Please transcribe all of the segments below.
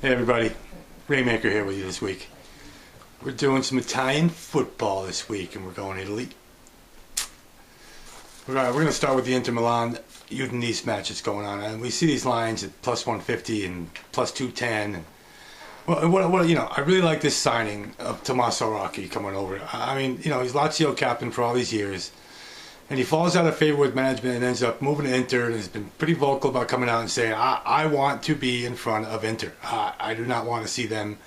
Hey everybody, Raymaker here with you this week. We're doing some Italian football this week and we're going to Italy. We're going to start with the Inter Milan Udinese match that's going on. And we see these lines at plus 150 and plus 210. And, I really like this signing of Tommaso Rocchi coming over. I mean, he's Lazio captain for all these years. And he falls out of favor with management and ends up moving to Inter and has been pretty vocal about coming out and saying, I want to be in front of Inter. I do not want to see them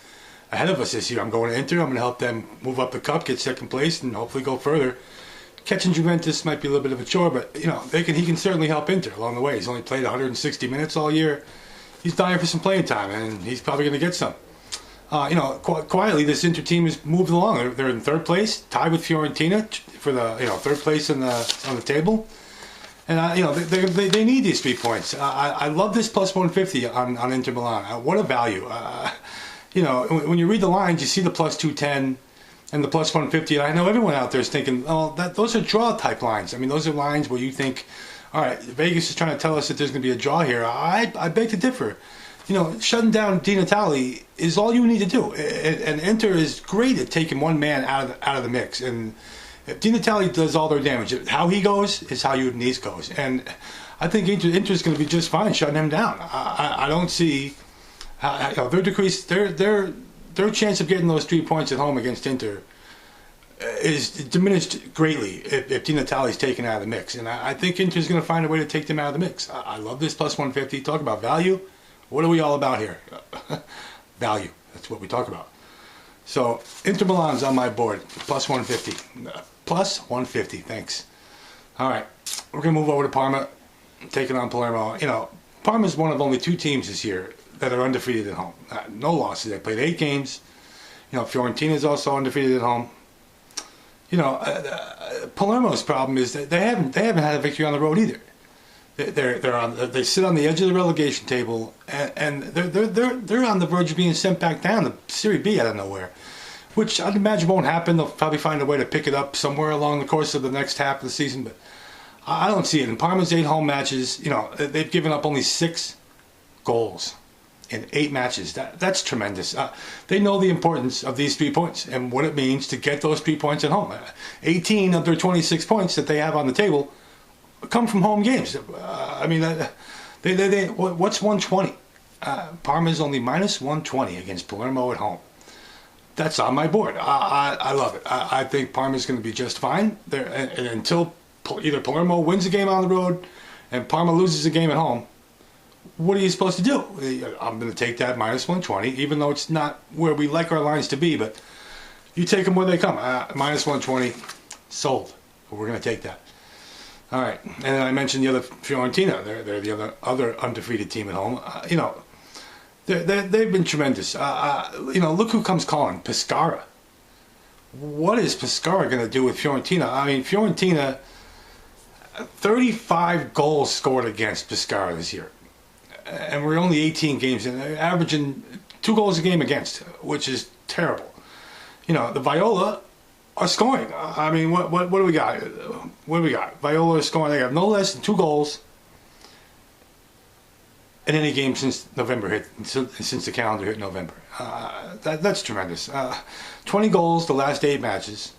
ahead of us this year. I'm going to Inter. I'm going to help them move up the cup, get second place, and hopefully go further. Catching Juventus might be a little bit of a chore, but he can certainly help Inter along the way. He's only played 160 minutes all year. He's dying for some playing time, and he's probably going to get some. Quietly, this Inter team has moved along. They're in third place, tied with Fiorentina for the third place on the table, and they need these 3 points. I love this plus 150 on Inter Milan. What a value! When you read the lines, you see the plus 210 and the plus 150. And I know everyone out there is thinking, those are draw type lines. I mean, those are lines where you think, all right, Vegas is trying to tell us that there's going to be a draw here. I beg to differ. Shutting down Di Natale is all you need to do. And Inter is great at taking one man out of the mix. And if Di Natale does all their damage, how he goes is how Udinese goes. And I think Inter is going to be just fine shutting him down. I don't see their decrease, their chance of getting those 3 points at home against Inter is diminished greatly if Di Natale's taken out of the mix. And I think Inter's going to find a way to take them out of the mix. I love this plus 150. Talk about value. What are we all about here? Value. That's what we talk about. So, Inter Milan's on my board. Plus 150. Plus 150. Thanks. All right. We're going to move over to Parma. Taking on Palermo. Parma's one of only 2 teams this year that are undefeated at home. No losses. They played 8 games. Fiorentina's also undefeated at home. Palermo's problem is that they haven't had a victory on the road either. They sit on the edge of the relegation table, and they're on the verge of being sent back down to Serie B out of nowhere, which I'd imagine won't happen. They'll probably find a way to pick it up somewhere along the course of the next half of the season, but I don't see it. In Parma's 8 home matches, they've given up only 6 goals in 8 matches. That's tremendous. They know the importance of these 3 points and what it means to get those 3 points at home. 18 of their 26 points that they have on the table come from home games. What's 120? Parma's only minus 120 against Palermo at home. That's on my board. I love it. I think Parma's going to be just fine there, and until either Palermo wins a game on the road and Parma loses a game at home. What are you supposed to do? I'm going to take that minus 120, even though it's not where we like our lines to be, but you take them where they come. Minus 120, sold. We're going to take that. All right, and then I mentioned the other Fiorentina. They're the other undefeated team at home. They've been tremendous. Look who comes calling, Pescara. What is Pescara going to do with Fiorentina? I mean, Fiorentina, 35 goals scored against Pescara this year, and we're only 18 games in, averaging 2 goals a game against, which is terrible. The Viola are scoring. I mean, what do we got? What do we got? Viola is scoring. They have no less than 2 goals in any game since November hit, since the calendar hit November. That's tremendous. 20 goals the last 8 matches.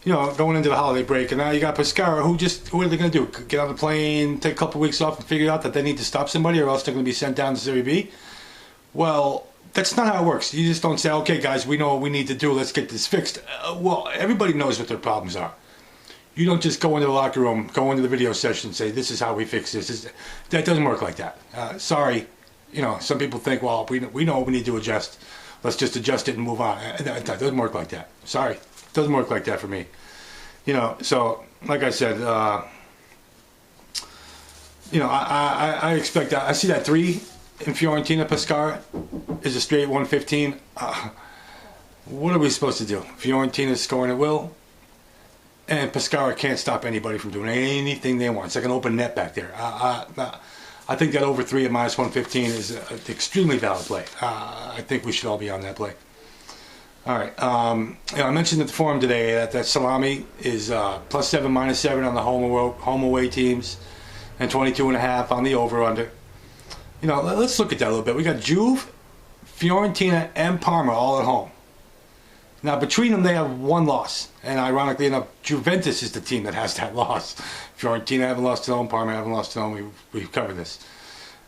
Going into the holiday break, and now you got Pescara, what are they going to do? Get on the plane, take a couple weeks off, and figure out that they need to stop somebody, or else they're going to be sent down to Serie B? Well, that's not how it works. You just don't say, okay, guys, we know what we need to do. Let's get this fixed. Well, everybody knows what their problems are. You don't just go into the locker room, go into the video session and say, this is how we fix this. That doesn't work like that. Sorry. Some people think, well, we know we need to adjust. Let's just adjust it and move on. That doesn't work like that. Sorry. It doesn't work like that for me. So, like I said, I expect that. I see that 3 in Fiorentina. Pescara is a straight 115. What are we supposed to do? Fiorentina's scoring at will, and Pescara can't stop anybody from doing anything they want. It's like an open net back there. I think that over 3 at minus 115 is an extremely valid play. I think we should all be on that play. All right. I mentioned at the forum today that Salami is plus 7, minus 7 on the home away teams, and 22.5 on the over under. Let's look at that a little bit. We got Juve, Fiorentina, and Parma all at home. Now, between them, they have one loss. And ironically enough, Juventus is the team that has that loss. Fiorentina haven't lost at home. Parma haven't lost at home. We've covered this.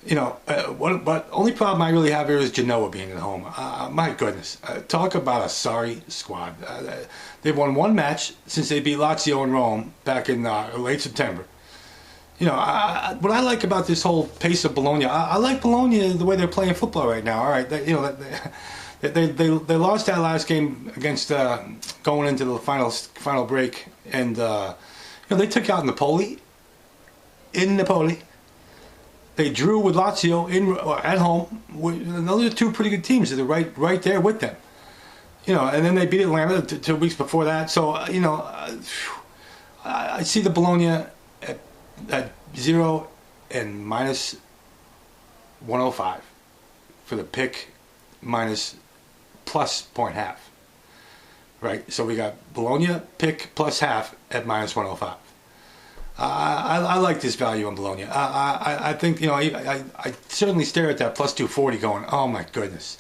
But only problem I really have here is Genoa being at home. My goodness. Talk about a sorry squad. They've won one match since they beat Lazio in Rome back in late September. What I like about this whole pace of Bologna, I like Bologna the way they're playing football right now. All right, they lost that last game against going into the final break, and they took out Napoli in Napoli. They drew with Lazio at home. Those are two pretty good teams that are right there with them. And then they beat Atlanta 2 weeks before that. So I see the Bologna at 0 and minus 105 for the pick, minus plus point half. Right, so we got Bologna pick plus half at minus 105. I like this value on Bologna. I think I certainly stare at that plus 240 going, oh my goodness.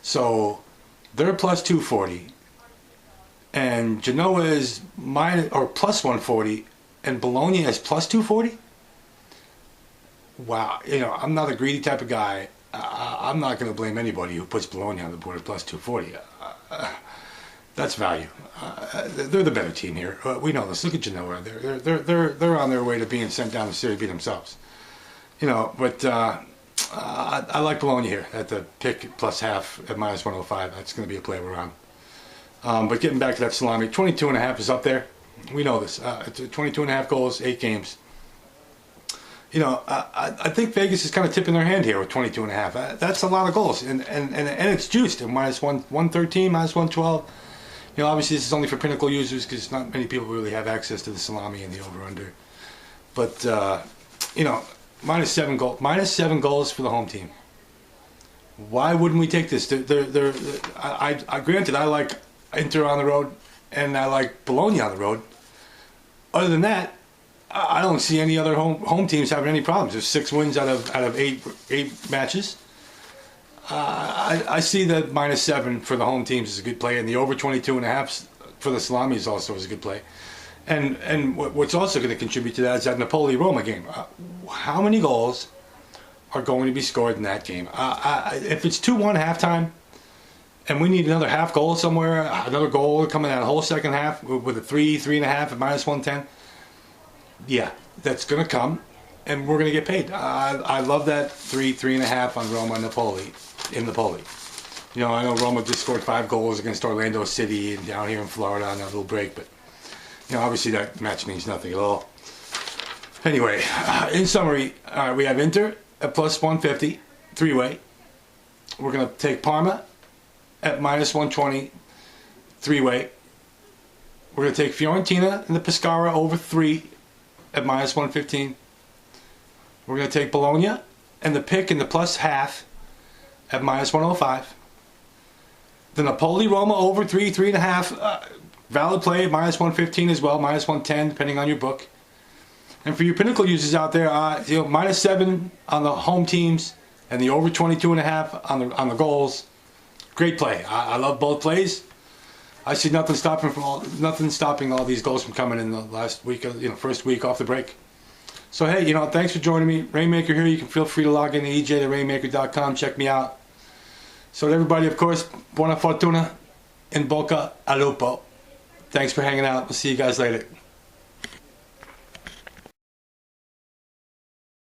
So they're plus 240, and Genoa is plus 140, and Bologna is plus 240. Wow, I'm not a greedy type of guy. I'm not going to blame anybody who puts Bologna on the board at plus 240. That's value. They're the better team here. We know this. Look at Genoa. They're on their way to being sent down to Serie B themselves. But I like Bologna here at the pick plus half at minus 105. That's going to be a play around. But getting back to that salami, 22.5 is up there. We know this. 22.5 goals, 8 games. I think Vegas is kind of tipping their hand here with 22.5. That's a lot of goals, and it's juiced at minus 113, minus 112. Obviously this is only for Pinnacle users because not many people really have access to the salami and the over/under. But minus 7 goals for the home team. Why wouldn't we take this? Granted, I like Inter on the road and I like Bologna on the road. Other than that, I don't see any other home teams having any problems. There's 6 wins out of 8 matches. I see that minus 7 for the home teams is a good play, and the over 22.5 for the salami is also a good play. And what's also going to contribute to that is that Napoli-Roma game. How many goals are going to be scored in that game? If it's 2-1 halftime, and we need another half goal somewhere, another goal coming out the whole second half with a 3.5 at minus 110. Yeah, that's going to come, and we're going to get paid. I love that 3.5 on Roma and Napoli. In Napoli. I know Roma just scored 5 goals against Orlando City and down here in Florida on that little break, but obviously that match means nothing at all. Anyway, in summary, we have Inter at plus 150, 3-way. We're going to take Parma at minus 120, 3-way. We're going to take Fiorentina and the Pescara over 3 at minus 115. We're going to take Bologna and the pick and the plus half at minus 105. The Napoli-Roma over 3.5. Valid play at minus 115 as well, minus 110 depending on your book. And for your Pinnacle users out there, minus 7 on the home teams and the over 22.5 on the goals. Great play. I love both plays. I see nothing stopping all these goals from coming in the last week, first week off the break. So hey, thanks for joining me. Rainmaker here. You can feel free to log in to ej.rainmaker.com. Check me out. So to everybody, of course, buona fortuna, in bocca al lupo. Thanks for hanging out. We'll see you guys later.